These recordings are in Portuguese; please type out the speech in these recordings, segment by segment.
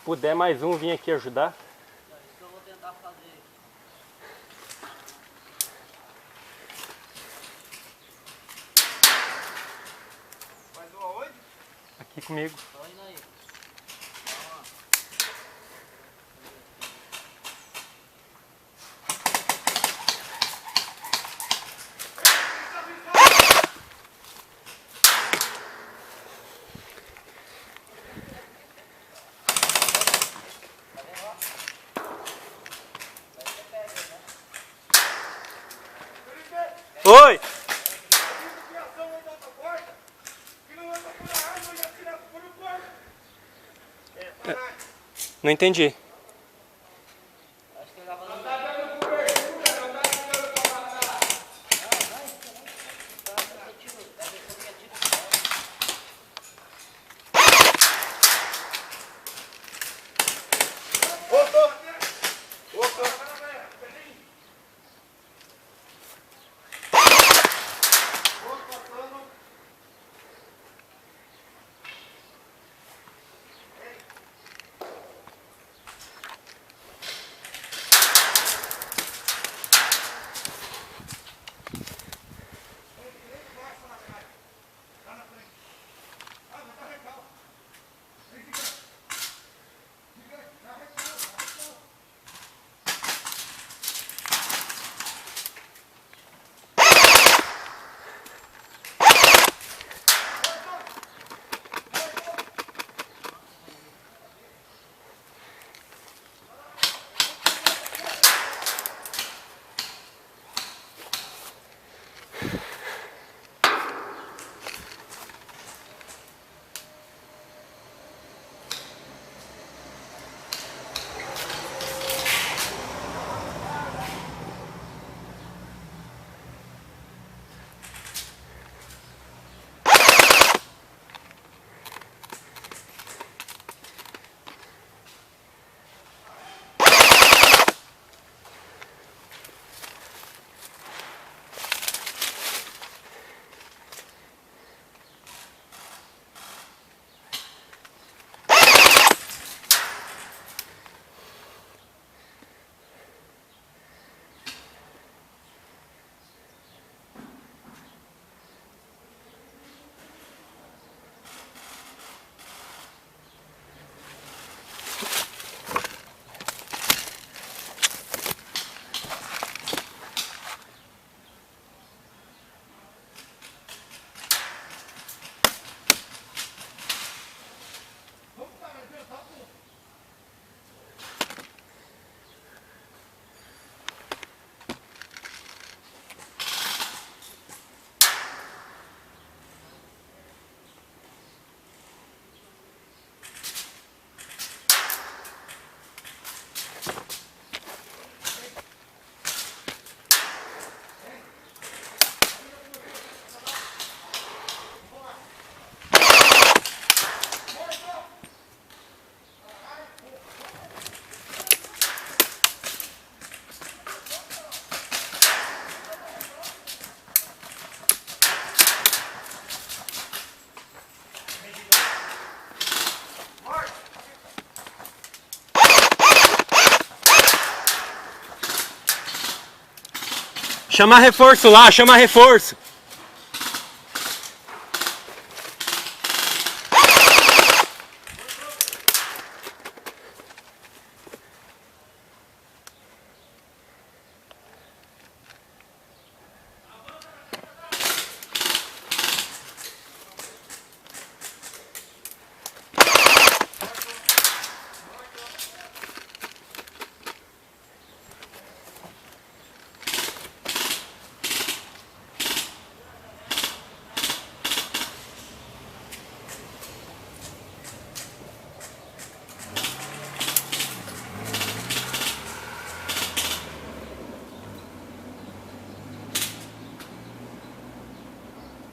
puder mais um vir aqui ajudar. É isso que eu vou tentar fazer. Mais um aonde? Aqui comigo. Tô indo aí. Oi! Não entendi. Acho que ele vai fazer. Chama reforço lá, chama reforço.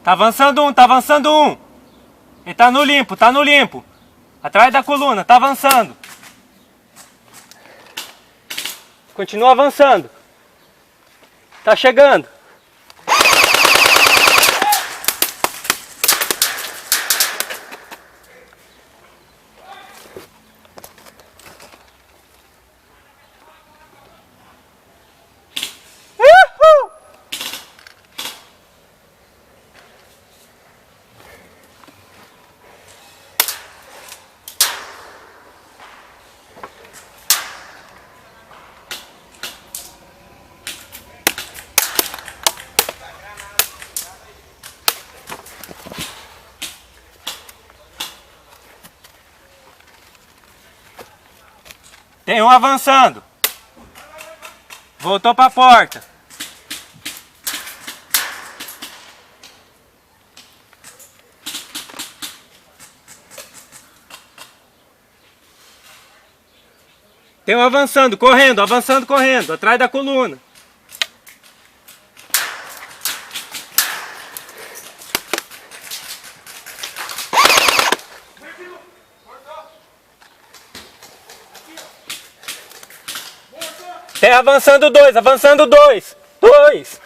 Tá avançando um, tá avançando um. Ele tá no limpo, tá no limpo. Atrás da coluna, tá avançando. Continua avançando. Tá chegando. Tem um avançando. Voltou pra porta. Tem um avançando, correndo, atrás da coluna. Tem avançando dois. Dois.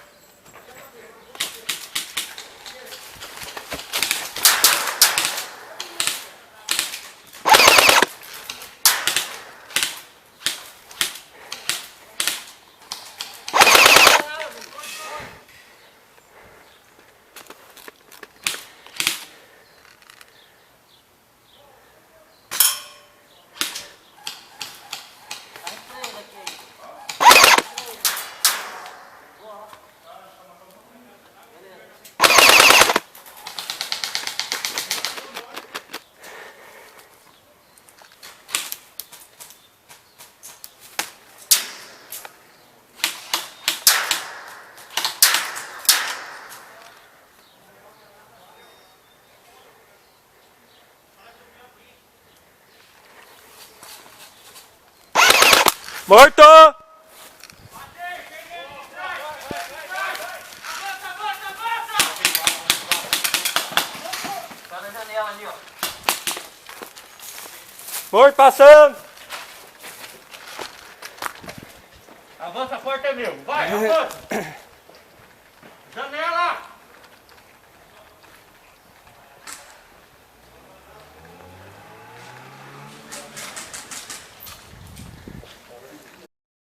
Morto! Tá na janela ali, ó. Morto passando! Avança, a porta é meu. Vai, avança!